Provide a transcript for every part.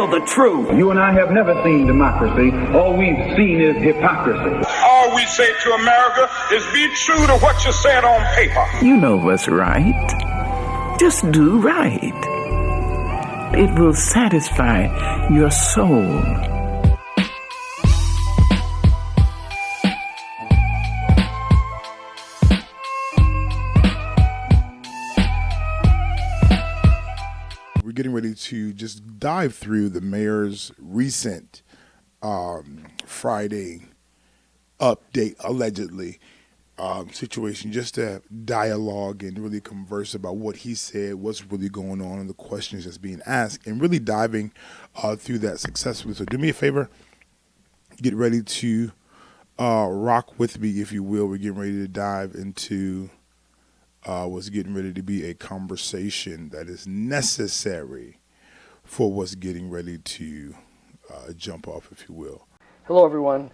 tell the truth. You and I have never seen democracy. All we've seen is hypocrisy. All we say to America is be true to what you said on paper. You know what's right. Just do right. It will satisfy your soul. We're getting ready to just dive through the mayor's recent Friday update, allegedly, situation, just to dialogue and really converse about what he said, what's really going on, and the questions that's being asked, and really diving through that successfully. So do me a favor, get ready to rock with me, if you will. We're getting ready to dive into what's getting ready to be a conversation that is necessary for what's getting ready to jump off, if you will. Hello, everyone.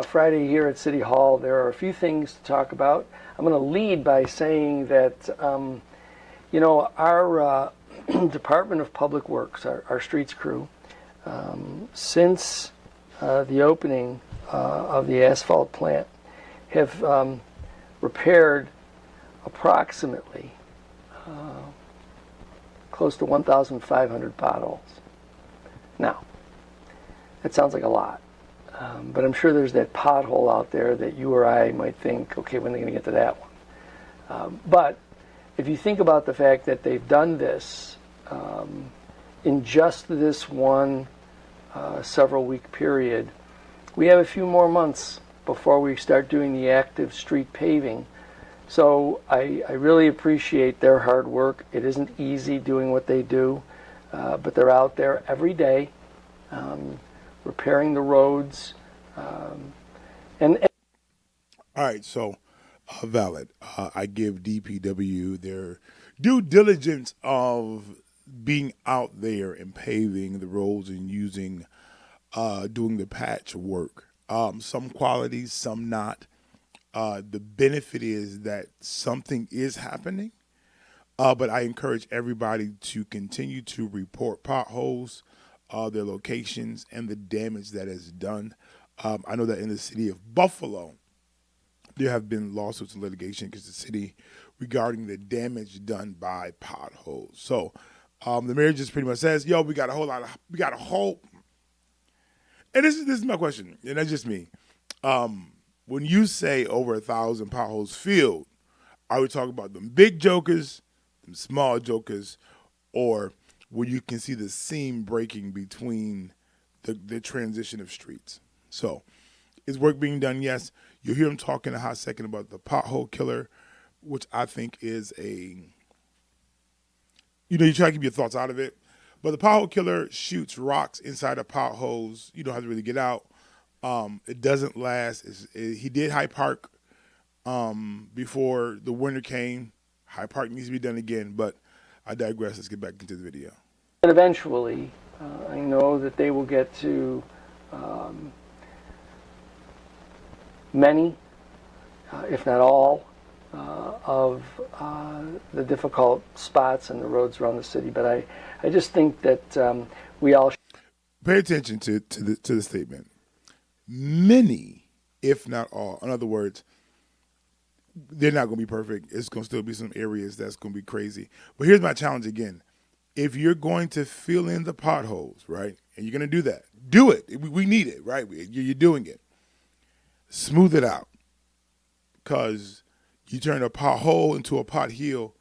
Friday here at City Hall, there are a few things to talk about. I'm going to lead by saying that, our Department of Public Works, our streets crew, since the opening of the asphalt plant, have repaired approximately close to 1,500 potholes. Now, that sounds like a lot. But I'm sure there's that pothole out there that you or I might think, okay, when are they going to get to that one? But if you think about the fact that they've done this in just this one several week period, we have a few more months before we start doing the active street paving. So I really appreciate their hard work. It isn't easy doing what they do, but they're out there every day. Repairing the roads, and all right, so valid. I give DPW their due diligence of being out there and paving the roads and using, doing the patch work. Some qualities, some not. The benefit is that something is happening, but I encourage everybody to continue to report potholes, their locations, and the damage that is done. I know that in the city of Buffalo, there have been lawsuits and litigation against the city regarding the damage done by potholes. So the mayor just pretty much says, we got a whole, and this is my question, and that's just me. When you say over 1,000 potholes filled, are we talking about them big jokers, them small jokers, or where you can see the seam breaking between the transition of streets? So is work being done? Yes. You'll hear him talking a hot second about the pothole killer, which I think is you try to keep your thoughts out of it, but the pothole killer shoots rocks inside of potholes. You don't have to really get out. It doesn't last. He did Hyde Park before the winter came. Hyde Park needs to be done again, but I digress. Let's get back into the video. And eventually, I know that they will get to many, if not all, of the difficult spots and the roads around the city. But I just think that we all should pay attention to the statement. Many, if not all. In other words, they're not going to be perfect. It's going to still be some areas that's going to be crazy. But here's my challenge again. If you're going to fill in the potholes, right, and you're going to do that, do it. We need it, right? You're doing it. Smooth it out, because you turn a pothole into a pothole,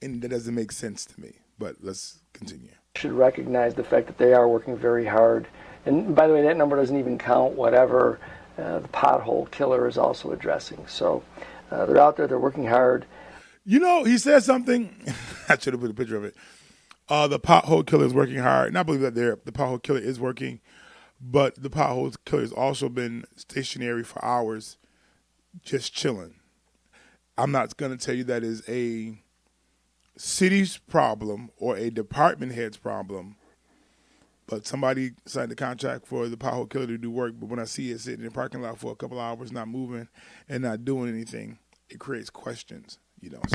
and that doesn't make sense to me. But let's continue. Should recognize the fact that they are working very hard. And by the way, that number doesn't even count whatever the pothole killer is also addressing. So they're out there, they're working hard. He said something. I should have put a picture of it. The pothole killer is working hard. And I believe that the pothole killer is working, but the pothole killer has also been stationary for hours, just chilling. I'm not going to tell you that is a city's problem or a department head's problem, but somebody signed a contract for the pothole killer to do work. But when I see it sitting in the parking lot for a couple of hours, not moving and not doing anything, it creates questions,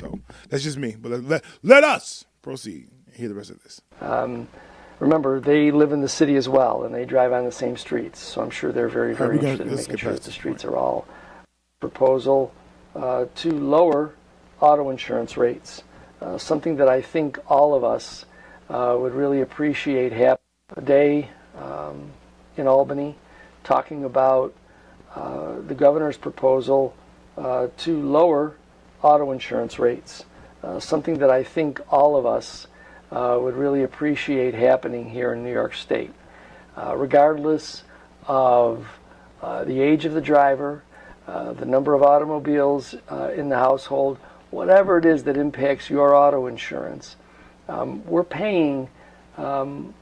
So that's just me. But let us proceed and hear the rest of this. remember, they live in the city as well, and they drive on the same streets. So I'm sure they're very, very interested in making sure that the streets are all. Proposal to lower auto insurance rates, something that I think all of us would really appreciate. Having a day in Albany talking about the governor's proposal to lower auto insurance rates, something that I think all of us would really appreciate happening here in New York State, regardless of the age of the driver, the number of automobiles in the household, whatever it is that impacts your auto insurance. We're paying. All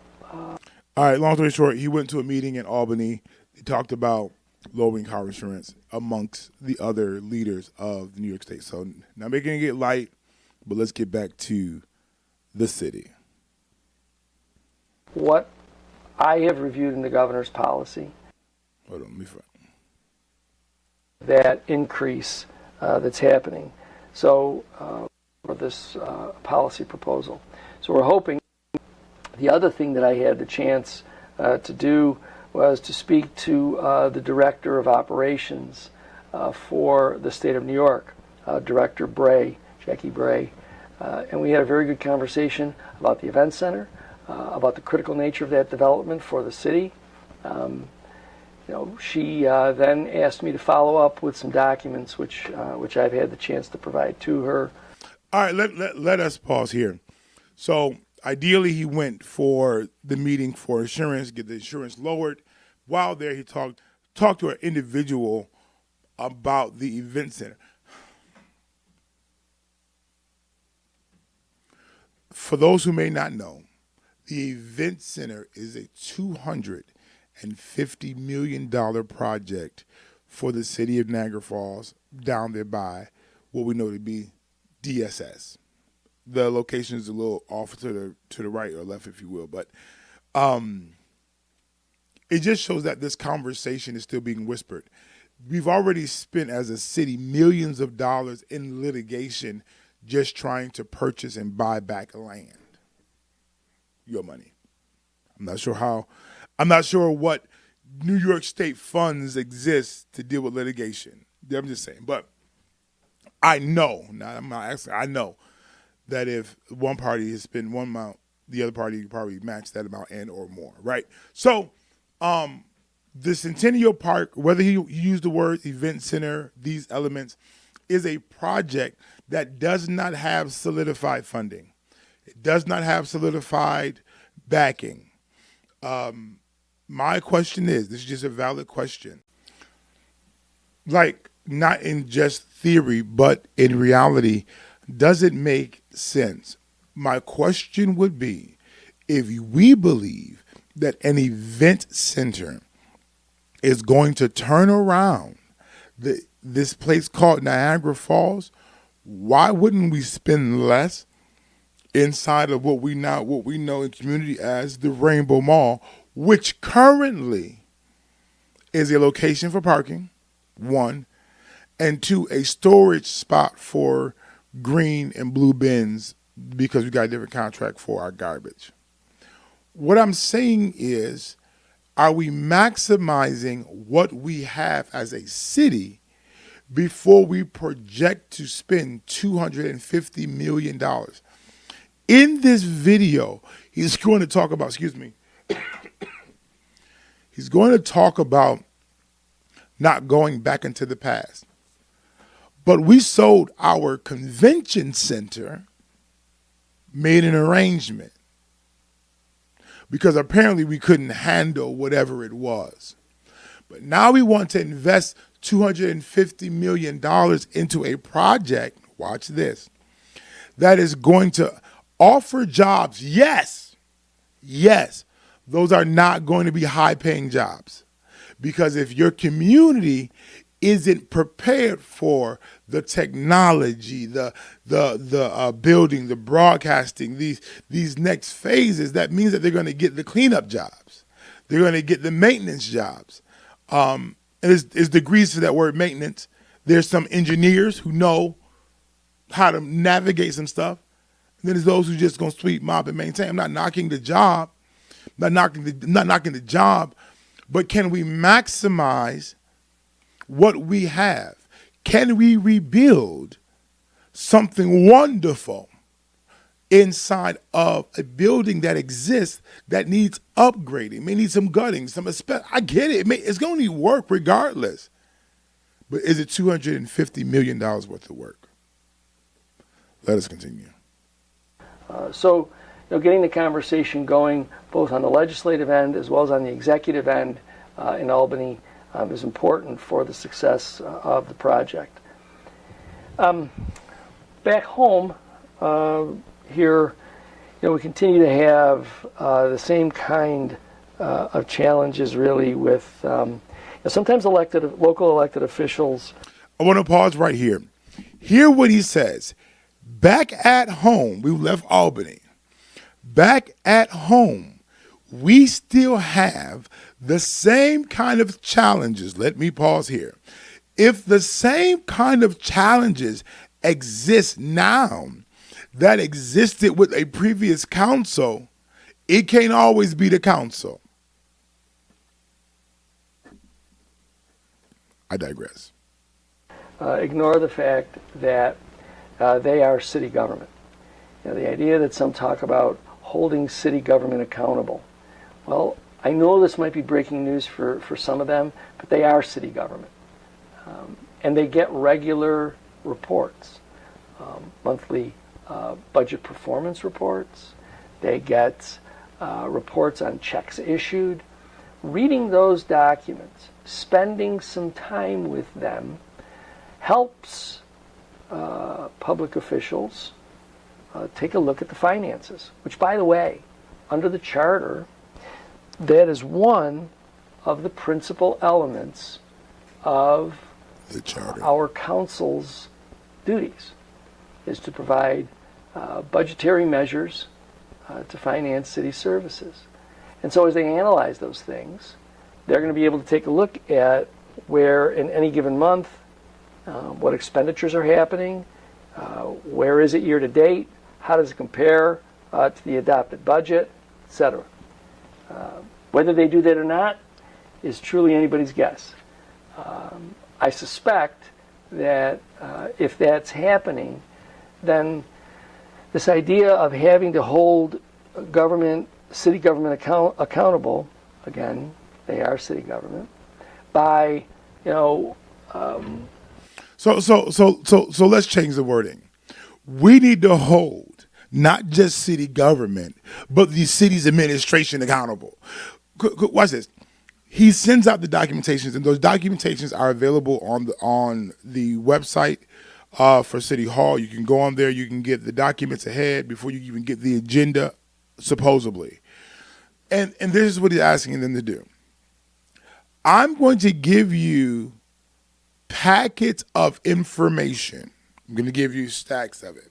right, long story short, he went to a meeting in Albany. He talked about lowering car insurance amongst the other leaders of New York State. So now making it light, but let's get back to the city. What I have reviewed in the governor's policy. Hold on, let me find. That increase that's happening. So for this policy proposal. So we're hoping. The other thing that I had the chance to do was to speak to the director of operations for the state of New York, Director Bray, Jackie Bray, and we had a very good conversation about the event center, about the critical nature of that development for the city. She then asked me to follow up with some documents, which I've had the chance to provide to her. All right, let us pause here. So ideally, he went for the meeting for insurance, get the insurance lowered. While there, he talked to an individual about the event center. For those who may not know, the event center is a $250 million project for the city of Niagara Falls, down there by what we know to be DSS. The location is a little off to the right or left, if you will, but it just shows that this conversation is still being whispered. We've already spent as a city millions of dollars in litigation just trying to purchase and buy back land. Your money. I'm not sure what New York State funds exist to deal with litigation. I'm just saying, but I know, I'm not asking, I know that if one party has spent one amount, the other party probably match that amount and or more, right? So the Centennial Park, whether he used the word event center, these elements, is a project that does not have solidified funding. It does not have solidified backing. My question is, this is just a valid question, like not in just theory, but in reality, does it make sense? My question would be, if we believe that an event center is going to turn around this place called Niagara Falls, why wouldn't we spend less inside of what we know in community as the Rainbow Mall, which currently is a location for parking, one, and two, a storage spot for green and blue bins because we got a different contract for our garbage. What I'm saying is, are we maximizing what we have as a city before we project to spend $250 million? In this video, he's going to talk about, he's going to talk about not going back into the past. But we sold our convention center, made an arrangement, because apparently we couldn't handle whatever it was. But now we want to invest $250 million into a project, watch this, that is going to offer jobs. Yes, those are not going to be high-paying jobs. Because if your community isn't prepared for the technology, the building, the broadcasting, these next phases, that means that they're going to get the cleanup jobs. They're going to get the maintenance jobs. And there's degrees to that word maintenance. There's some engineers who know how to navigate some stuff. And then there's those who just going to sweep, mop, and maintain. I'm not knocking the job. not knocking the job, but can we maximize what we have? Can we rebuild something wonderful inside of a building that exists that needs upgrading, may need some gutting, I get it. It's going to need work regardless. But is it $250 million worth of work? Let us continue. So, getting the conversation going both on the legislative end as well as on the executive end in Albany is important for the success of the project. Back home, here, we continue to have the same kind of challenges, really, with sometimes local elected officials. I want to pause right here. Hear what he says. Back at home, we left Albany. Back at home, we still have the same kind of challenges. Let me pause here. If the same kind of challenges exist now that existed with a previous council, it can't always be the council. I digress. Ignore the fact that they are city government. The idea that some talk about holding city government accountable. Well, I know this might be breaking news for some of them, but they are city government. And they get regular reports, monthly budget performance reports. They get reports on checks issued. Reading those documents, spending some time with them, helps public officials take a look at the finances, which, by the way, under the charter, that is one of the principal elements of the charter. Our council's duties, is to provide budgetary measures to finance city services. And so as they analyze those things, they're going to be able to take a look at where in any given month, what expenditures are happening, where is it year to date, how does it compare to the adopted budget, etc. Whether they do that or not is truly anybody's guess. I suspect that if that's happening, then this idea of having to hold city government accountable, again, they are city government, by, So let's change the wording. We need to hold not just city government, but the city's administration accountable. Watch this. He sends out the documentations, and those documentations are available on the website for City Hall. You can go on there. You can get the documents ahead before you even get the agenda, supposedly. And this is what he's asking them to do. I'm going to give you packets of information. I'm going to give you stacks of it.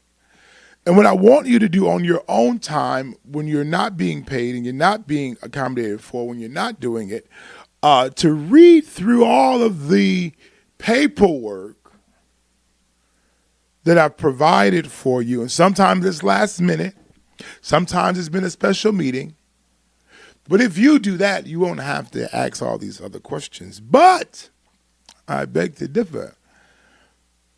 And what I want you to do on your own time, when you're not being paid and you're not being accommodated for, when you're not doing it, to read through all of the paperwork that I've provided for you. And sometimes it's last minute. Sometimes it's been a special meeting. But if you do that, you won't have to ask all these other questions. But I beg to differ.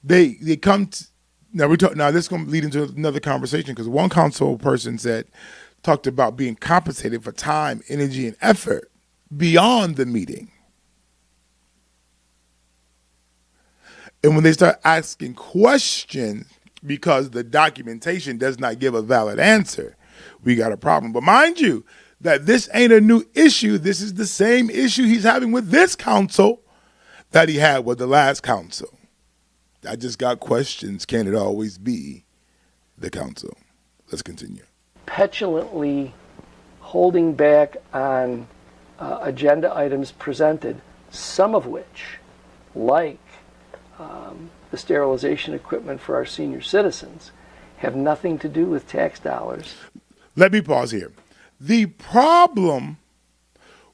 They come to, now this is going to lead into another conversation, because one council person talked about being compensated for time, energy, and effort beyond the meeting. And when they start asking questions because the documentation does not give a valid answer, we got a problem. But mind you, that this ain't a new issue. This is the same issue he's having with this council that he had with the last council. I just got questions. Can it always be the council? Let's continue. Petulantly holding back on agenda items presented, some of which, like the sterilization equipment for our senior citizens, have nothing to do with tax dollars. Let me pause here. The problem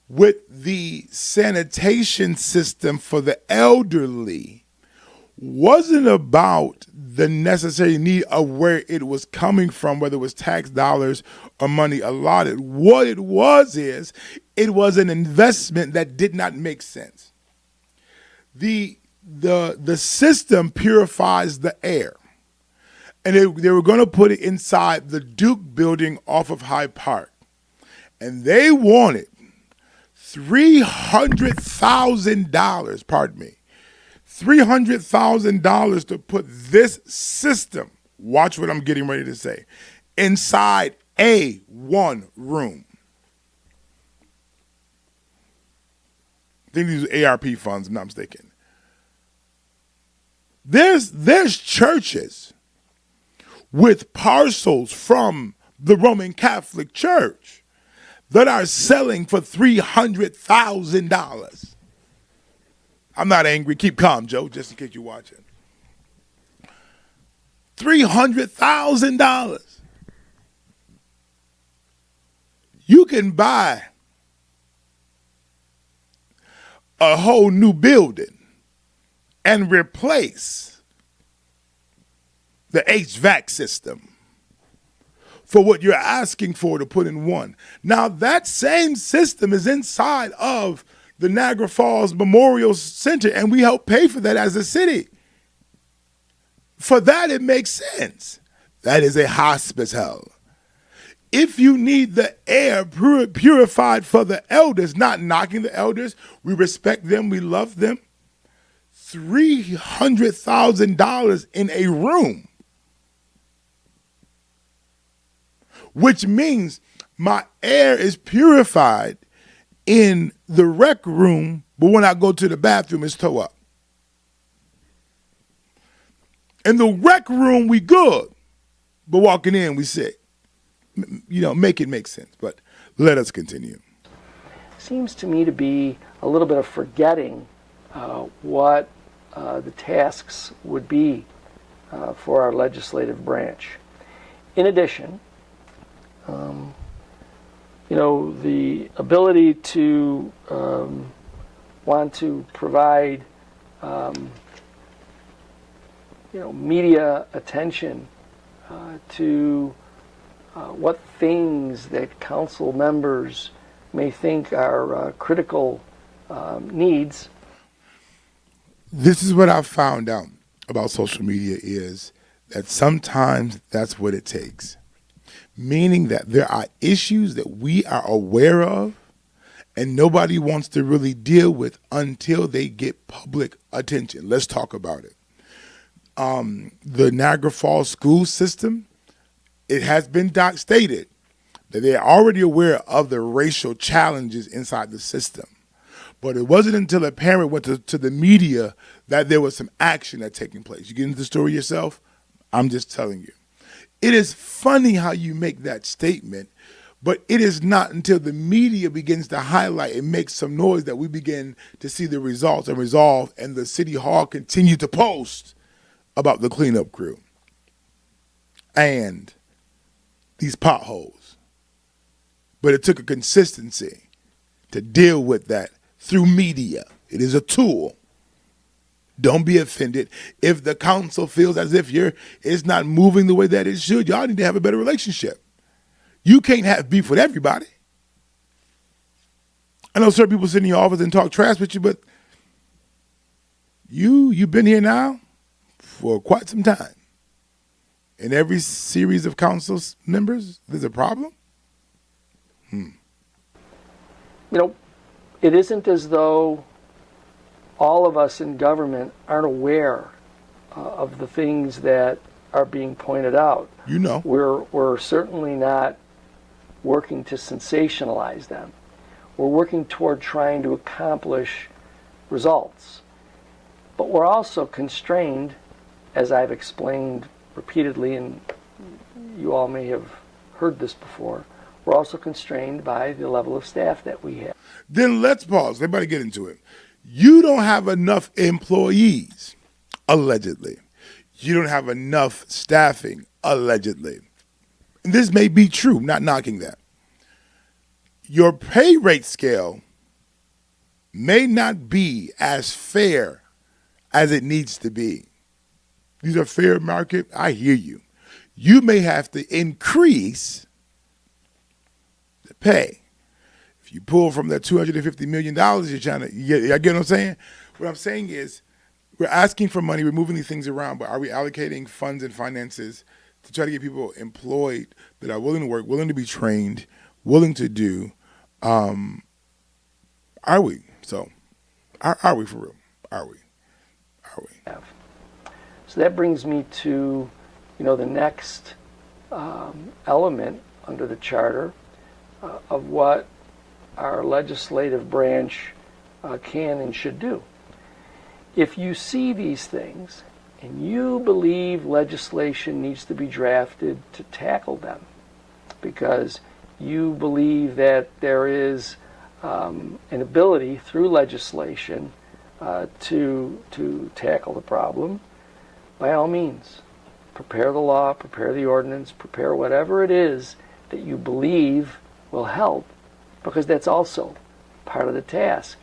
with the sanitation system for the elderly wasn't about the necessary need of where it was coming from, whether it was tax dollars or money allotted. What it was an investment that did not make sense. The system purifies the air. And they were going to put it inside the Duke building off of Hyde Park. And they wanted $300,000, pardon me, $300,000 to put this system, watch what I'm getting ready to say, inside one room. I think these are ARP funds, if I'm not mistaken. There's churches with parcels from the Roman Catholic Church that are selling for $300,000. I'm not angry. Keep calm, Joe, just in case you're watching. $300,000. You can buy a whole new building and replace the HVAC system for what you're asking for to put in one. Now, that same system is inside of the Niagara Falls Memorial Center, and we help pay for that as a city. For that, it makes sense. That is a hospice hell. If you need the air purified for the elders, not knocking the elders, we respect them, we love them, $300,000 in a room, which means my air is purified in the rec room, but when I go to the bathroom, it's toe up. In the rec room, we good, but walking in, we sick. Make it make sense, but let us continue. Seems to me to be a little bit of forgetting what the tasks would be for our legislative branch. In addition, the ability to want to provide, media attention to what things that council members may think are critical needs. This is what I've found out about social media is that sometimes that's what it takes. Meaning that there are issues that we are aware of and nobody wants to really deal with until they get public attention. Let's talk about it. The Niagara Falls school system, it has been stated that they're already aware of the racial challenges inside the system. But it wasn't until a parent went to the media that there was some action that's taking place. You get into the story yourself? I'm just telling you. It is funny how you make that statement, but it is not until the media begins to highlight and make some noise that we begin to see the results and resolve, and the city hall continue to post about the cleanup crew and these potholes. But it took a consistency to deal with that through media. It is a tool. Don't be offended if the council feels as if it's not moving the way that it should. Y'all need to have a better relationship. You can't have beef with everybody. I know certain people sit in your office and talk trash with you, but you've been here now for quite some time. In every series of council members, there's a problem. It isn't as though all of us in government aren't aware of the things that are being pointed out. We're certainly not working to sensationalize them. We're working toward trying to accomplish results. But we're also constrained, as I've explained repeatedly, and you all may have heard this before, we're also constrained by the level of staff that we have. Then let's pause. Everybody get into it. You don't have enough employees, allegedly. You don't have enough staffing, allegedly. And this may be true, not knocking that. Your pay rate scale may not be as fair as it needs to be. these are fair market. I hear you. You may have to increase the pay. If you pull from that $250 million, you're trying to, you get what I'm saying? What I'm saying is we're asking for money, we're moving these things around, but are we allocating funds and finances to try to get people employed that are willing to work, willing to be trained, willing to do? Are we? So, are we for real? Are we? Are we? So that brings me to, the next element under the charter of what our legislative branch can and should do. If you see these things and you believe legislation needs to be drafted to tackle them, because you believe that there is an ability through legislation to tackle the problem, by all means, prepare the law, prepare the ordinance, prepare whatever it is that you believe will help, because that's also part of the task.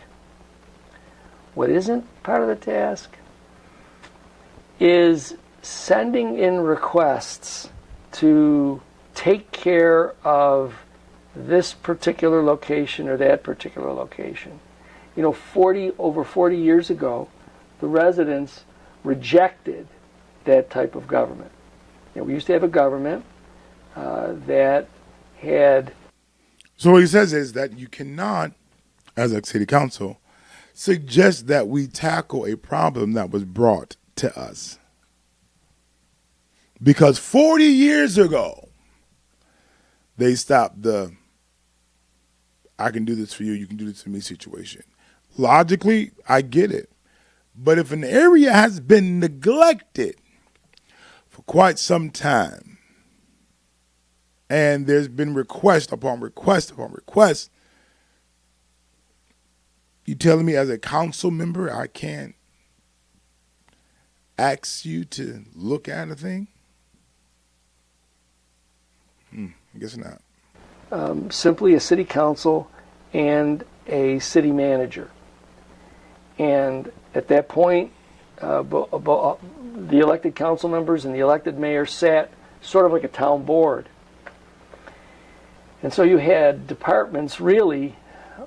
What isn't part of the task is sending in requests to take care of this particular location or that particular location. Over 40 years ago, the residents rejected that type of government. We used to have a government that had... So what he says is that you cannot, as a city council, suggest that we tackle a problem that was brought to us. Because 40 years ago, they stopped the I can do this for you, you can do this for me situation. Logically, I get it. But if an area has been neglected for quite some time, and there's been request upon request upon request, you telling me as a council member I can't ask you to look at a thing? I guess not. Simply a city council and a city manager. And at that point, the elected council members and the elected mayor sat sort of like a town board. And so you had departments really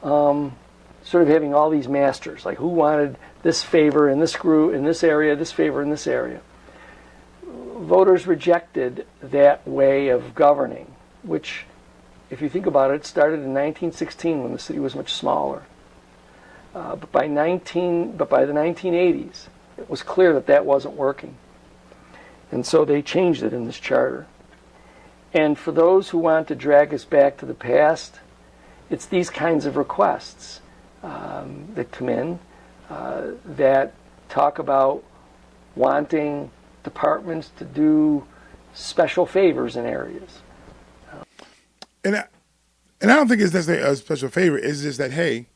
sort of having all these masters, like who wanted this favor in this group, in this area, this favor in this area. Voters rejected that way of governing, which, if you think about it, started in 1916 when the city was much smaller. But by the 1980s, it was clear that that wasn't working. And so they changed it in this charter. And for those who want to drag us back to the past, it's these kinds of requests that come in that talk about wanting departments to do special favors in areas. And I don't think it's necessarily a special favor. It's just that, hey,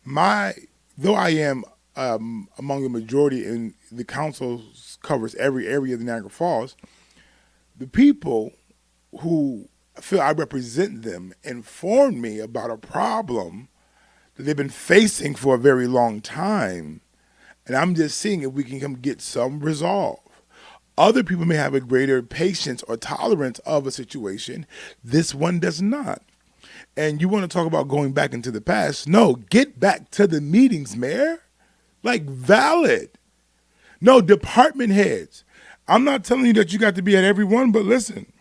though I am among the majority in the council covers every area of the Niagara Falls, the people who feel I represent them informed me about a problem that they've been facing for a very long time. And I'm just seeing if we can come get some resolve. Other people may have a greater patience or tolerance of a situation. This one does not. And you want to talk about going back into the past? No, get back to the meetings, Mayor. Like, valid. No, department heads. I'm not telling you that you got to be at every one, but listen.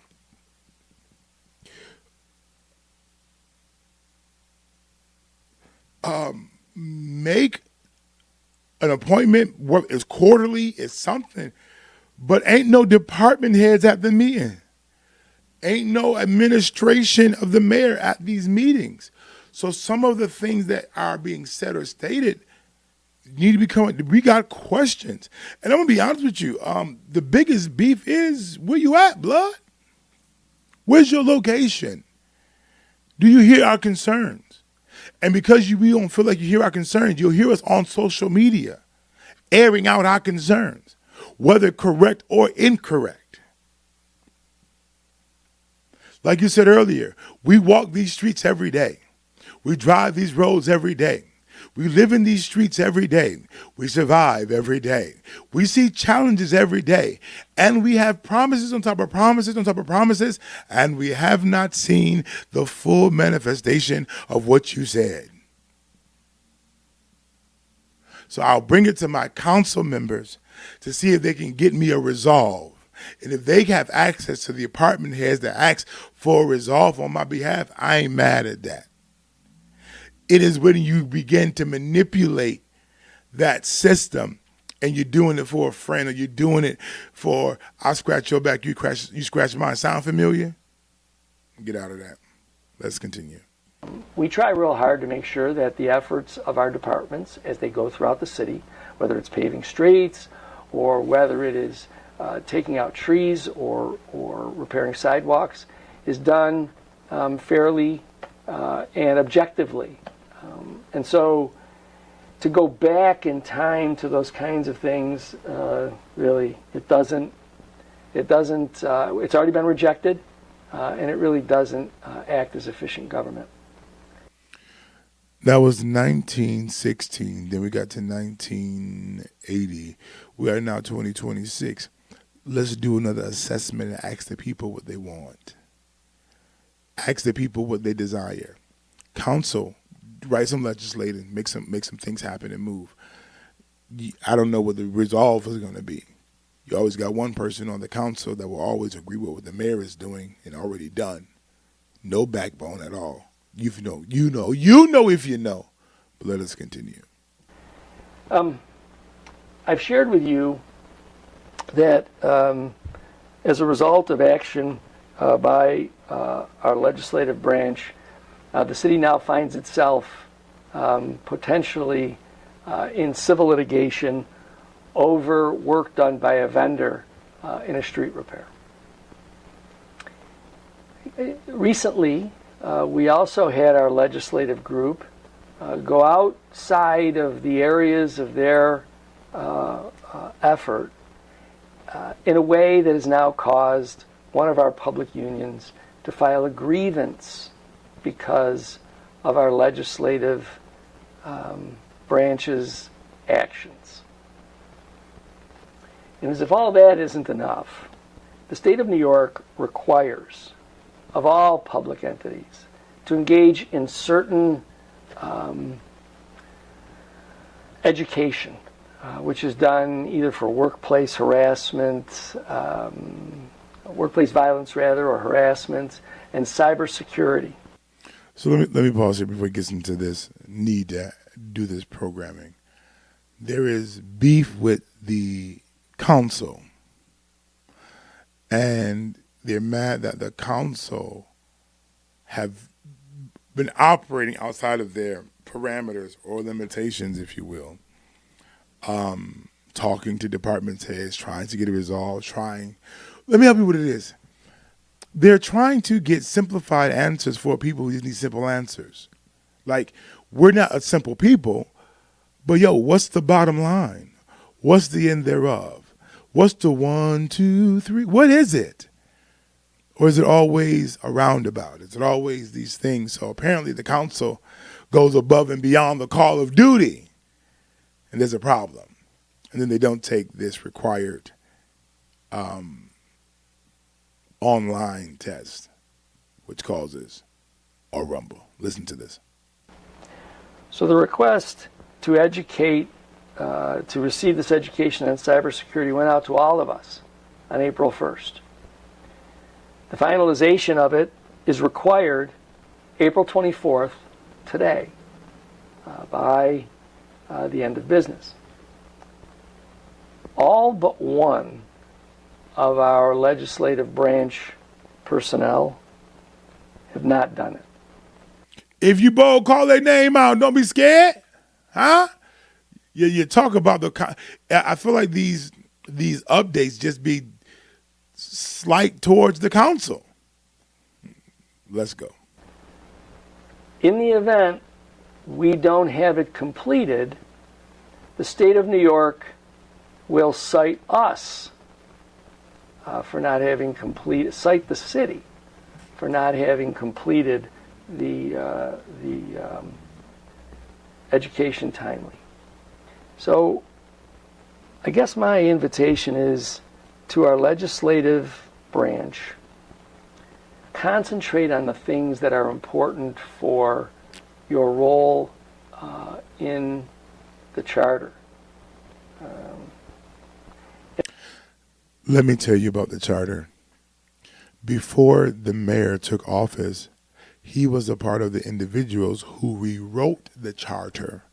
Make an appointment, it's quarterly, it's something, but ain't no department heads at the meeting. Ain't no administration of the mayor at these meetings. So some of the things that are being said or stated need to be coming. We got questions. And I'm going to be honest with you. The biggest beef is, where you at, blood? Where's your location? Do you hear our concerns? And because we don't feel like you hear our concerns, you'll hear us on social media airing out our concerns, whether correct or incorrect. Like you said earlier, we walk these streets every day. We drive these roads every day. We live in these streets every day. We survive every day. We see challenges every day. And we have promises on top of promises on top of promises, and we have not seen the full manifestation of what you said. So I'll bring it to my council members to see if they can get me a resolve. And if they have access to the department heads that ask for a resolve on my behalf, I ain't mad at that. It is when you begin to manipulate that system and you're doing it for a friend or you're doing it for, I scratch your back, you scratch mine. Sound familiar? Get out of that. Let's continue. We try real hard to make sure that the efforts of our departments as they go throughout the city, whether it's paving streets or whether it is taking out trees or repairing sidewalks, is done fairly and objectively. And so to go back in time to those kinds of things, really, it's already been rejected, and it really doesn't act as efficient government. That was 1916. Then we got to 1980. We are now 2026. Let's do another assessment and ask the people what they want. Ask the people what they desire. Council, write some legislation, make some things happen and move. I don't know what the resolve is going to be. You always got one person on the council that will always agree with what the mayor is doing and already done. No backbone at all. You know if you know. But let us continue. I've shared with you that as a result of action by our legislative branch, the city now finds itself potentially in civil litigation over work done by a vendor in a street repair. Recently, we also had our legislative group go outside of the areas of their effort in a way that has now caused one of our public unions to file a grievance because of our legislative branch's actions. And as if all that isn't enough, the state of New York requires of all public entities to engage in certain education, which is done either for workplace harassment, workplace violence rather, or harassment, and cybersecurity. So let me pause here before it gets into this need to do this programming. There is beef with the council, and they're mad that the council have been operating outside of their parameters or limitations, if you will. Talking to department heads, trying to get it resolved, let me help you with what it is. They're trying to get simplified answers for people who just need simple answers. Like, we're not a simple people, but what's the bottom line? What's the end thereof? What's the 1, 2, 3? What is it? Or is it always a roundabout? Is it always these things? So apparently the council goes above and beyond the call of duty, and there's a problem. And then they don't take this required online test, which causes a rumble. Listen to this. So the request to educate, to receive this education on cybersecurity went out to all of us on April 1st. The finalization of it is required April 24th, today, by the end of business. All but one of our legislative branch personnel have not done it. If you bold, call their name out. Don't be scared, huh? You talk about I feel like these updates just be slight towards the council. Let's go. In the event we don't have it completed, the state of New York will cite us for not having completed, cite the city for not having completed the education timely. So I guess my invitation is to our legislative branch, concentrate on the things that are important for your role in the charter. Let me tell you about the charter. Before the mayor took office, he was a part of the individuals who rewrote the charter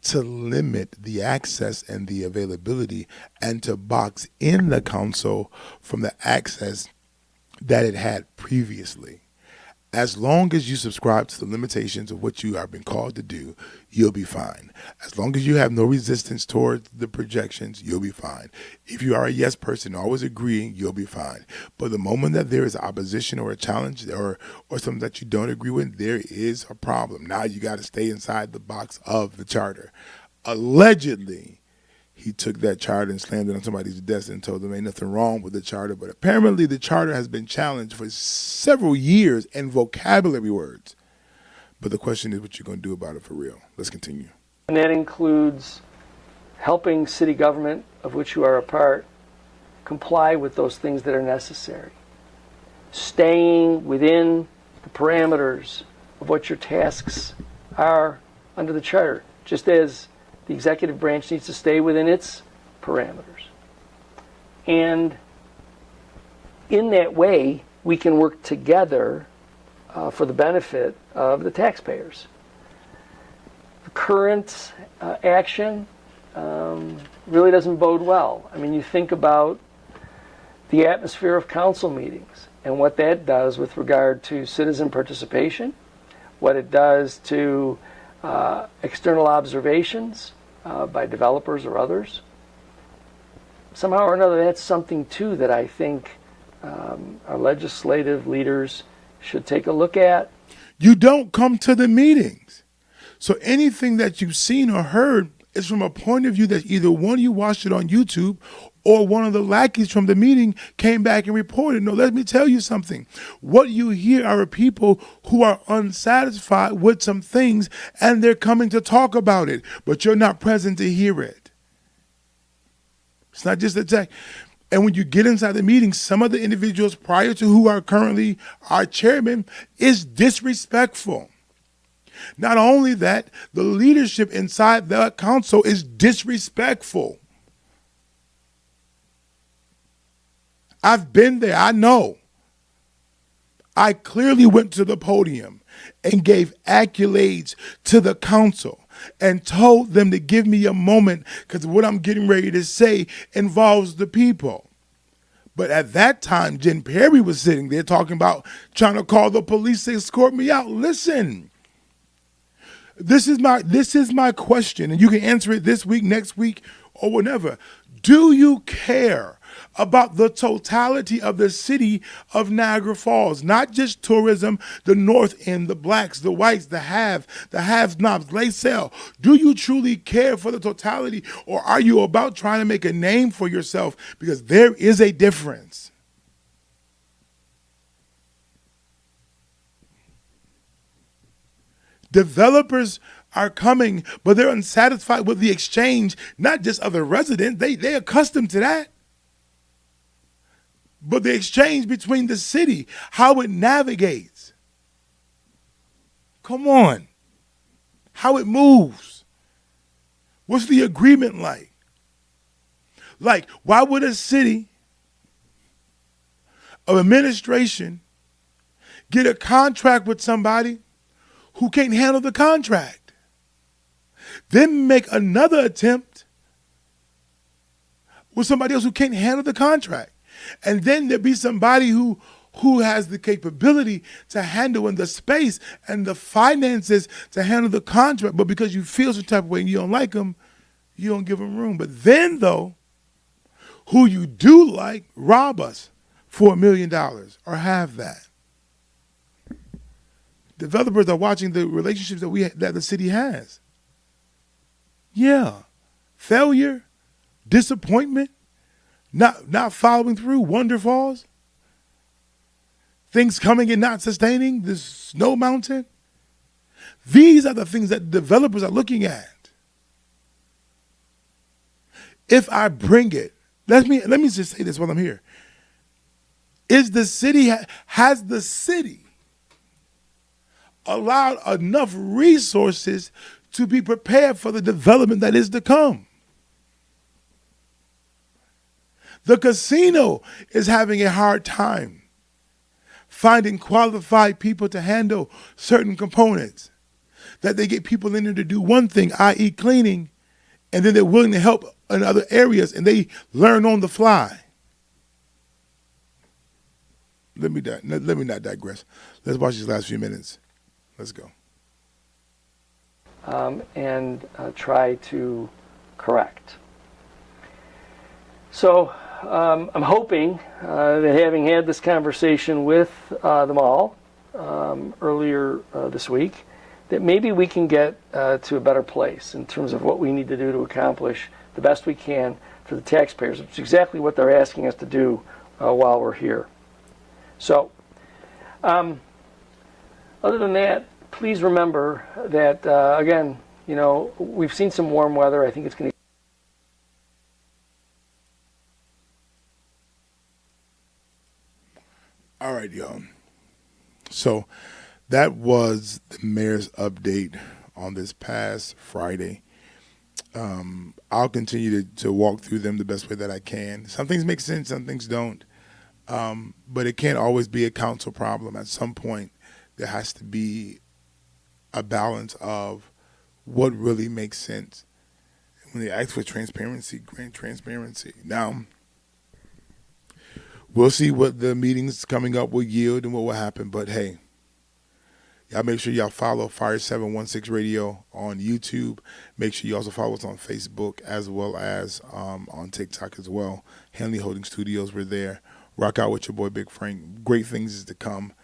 to limit the access and the availability and to box in the council from the access that it had previously. As long as you subscribe to the limitations of what you have been called to do, you'll be fine. As long as you have no resistance towards the projections, you'll be fine. If you are a yes person, always agreeing, you'll be fine. But the moment that there is opposition or a challenge or something that you don't agree with, there is a problem. Now you got to stay inside the box of the charter. Allegedly, he took that charter and slammed it on somebody's desk and told them ain't nothing wrong with the charter. But apparently the charter has been challenged for several years in vocabulary words. But the question is what you're going to do about it for real. Let's continue. And that includes helping city government, of which you are a part, comply with those things that are necessary. Staying within the parameters of what your tasks are under the charter, just as the executive branch needs to stay within its parameters. And in that way, we can work together for the benefit of the taxpayers. The current action really doesn't bode well. I mean, you think about the atmosphere of council meetings and what that does with regard to citizen participation, what it does to external observations by developers or others. Somehow or another, that's something too that I think our legislative leaders should take a look at. You don't come to the meetings. So anything that you've seen or heard is from a point of view that either one, you watched it on YouTube, or one of the lackeys from the meeting came back and reported. No, let me tell you something. What you hear are people who are unsatisfied with some things and they're coming to talk about it, but you're not present to hear it. It's not just a tech. And when you get inside the meeting, some of the individuals prior to who are currently our chairman is disrespectful. Not only that, the leadership inside the council is disrespectful. I've been there, I know. I clearly went to the podium and gave accolades to the council and told them to give me a moment because what I'm getting ready to say involves the people. But at that time, Jen Perry was sitting there talking about trying to call the police to escort me out. Listen, this is my question, and you can answer it this week, next week, or whenever. Do you care about the totality of the city of Niagara Falls? Not just tourism, the north end, the blacks, the whites, the have-nots, lay sell. Do you truly care for the totality, or are you about trying to make a name for yourself? Because there is a difference. Developers are coming, but they're unsatisfied with the exchange, not just of the resident. They're accustomed to that. But the exchange between the city, how it navigates. Come on. How it moves. What's the agreement like? Like, why would a city of administration get a contract with somebody who can't handle the contract? Then make another attempt with somebody else who can't handle the contract. And then there be somebody who has the capability to handle in the space and the finances to handle the contract. But because you feel some type of way and you don't like them, you don't give them room. But then, though, who you do like, rob us for $1 million or have that. Developers are watching the relationships that the city has. Yeah. Failure, disappointment, not following through, wonderfalls, things coming and not sustaining, the snow mountain. These are the things that developers are looking at. If I bring it, let me just say this while I'm here. Has the city allowed enough resources to be prepared for the development that is to come? The casino is having a hard time finding qualified people to handle certain components. That they get people in there to do one thing, i.e. cleaning, and then they're willing to help in other areas, and they learn on the fly. Let me not digress. Let's watch these last few minutes. Let's go. And try to correct. So I'm hoping that having had this conversation with them all earlier this week, that maybe we can get to a better place in terms of what we need to do to accomplish the best we can for the taxpayers, which is exactly what they're asking us to do while we're here. So, other than that, please remember that, again, you know, we've seen some warm weather. I think it's going to... All right, y'all. So that was the mayor's update on this past Friday. I'll continue to walk through them the best way that I can. Some things make sense, some things don't. But it can't always be a council problem. At some point, there has to be a balance of what really makes sense. When they ask for transparency, grant transparency. Now, we'll see what the meetings coming up will yield and what will happen. But hey, y'all make sure y'all follow Fire 716 Radio on YouTube. Make sure you also follow us on Facebook as well as on TikTok as well. Henley Holding Studios, we're there. Rock out with your boy Big Frank. Great things is to come.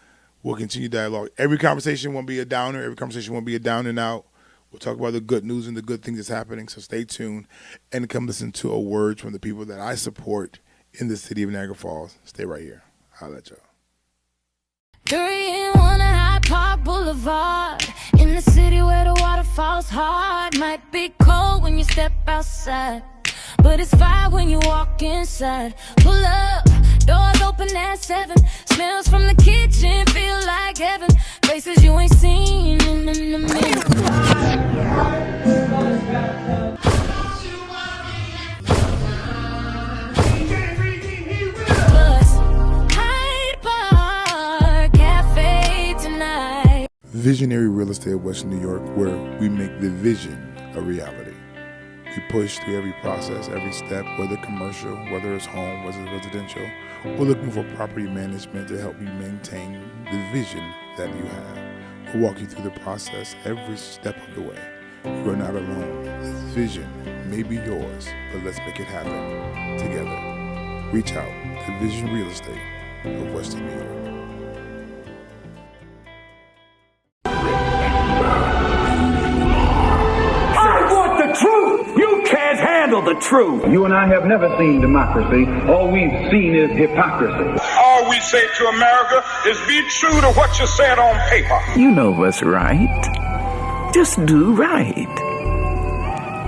We'll continue dialogue. Every conversation won't be a downer. Every conversation won't be a down and out. We'll talk about the good news and the good things that's happening. So stay tuned and come listen to a word from the people that I support in the city of Niagara Falls. Stay right here. I'll let y'all. 3-in-1 High Park Boulevard, in the city where the water falls hard. Might be cold when you step outside, but it's fine when you walk inside. Pull up, doors open at 7. Smells from the kitchen feel like heaven. Places you ain't seen in a minute. Visionary Real Estate of Western New York, where we make the vision a reality. We push through every process, every step, whether commercial, whether it's home, whether it's residential. We're looking for property management to help you maintain the vision that you have. We'll walk you through the process every step of the way. You are not alone. This vision may be yours, but let's make it happen together. Reach out to Vision Real Estate of Western New York. The truth. You and I have never seen democracy. All we've seen is hypocrisy. All we say to America is be true to what you said on paper. You know what's right. Just do right.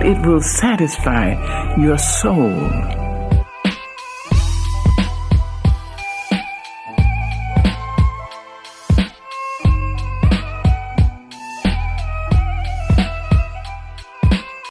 It will satisfy your soul.